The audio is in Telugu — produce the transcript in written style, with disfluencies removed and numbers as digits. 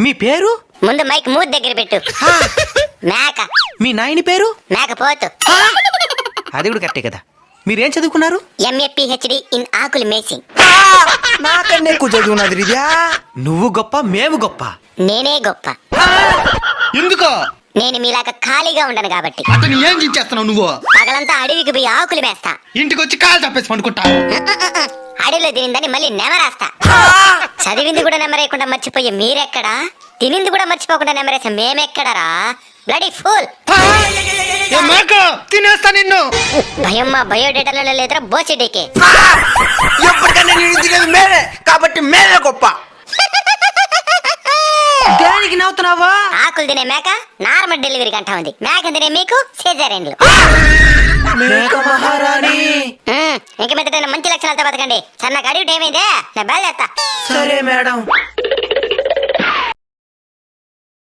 మీ పేరు? ముందు మైక్ మూతి దగ్గర పెట్టు. మేక. మీ నాయని పేరు? మేకపోతు. అది కూడా కరెక్టే కదా. మీరేం చదువుకున్నారు? MA PhD ఇన్ ఆకులు మేసింగ్. నాకన్నా ఎక్కువ చదువున్నది రిద్యా. నువ్వు గొప్ప, మేము గొప్ప. నేనే గొప్ప. ఎందుకో? నేను మీలాగా ఖాళీగా ఉండను కాబట్టి. అతను ఏం చేస్తున్నావు నువ్వు? పగలంతా అడవికి పోయి ఆకులు మేస్తా. ఇంటికి వచ్చి కాలు తప్పేసి పండుకుంటా. అడవిలో తినిందని మళ్ళీ నెమరేస్తా. చదివింది కూడా నెమరేయకుండా మర్చిపోయి మీరెక్కడా? తినింది కూడా మర్చిపోకుండా నెమరేసా మేమెక్కడరా? Bloody fool. తినేస్తా నిన్ను. భయం మా బయోడేటాలో లేదురా బోసిడీకి. ఎప్పటికన్నా నేను తినేది మేమే కాబట్టి మేమే గొప్ప. దానికి నవ్వుతున్నావా? ఆకులు తినే మేక నార్మల్ డెలివరీ గంట ఉంది. మేక తినే మీకు సిజేరియన్లు. మేక మహారాణి. ఇంక మీద మంచి లక్షణాలతో బతకండి. సన్నగా అడిగి ఏమైందే? నేను బయలుదేరుతా. సరే మేడం.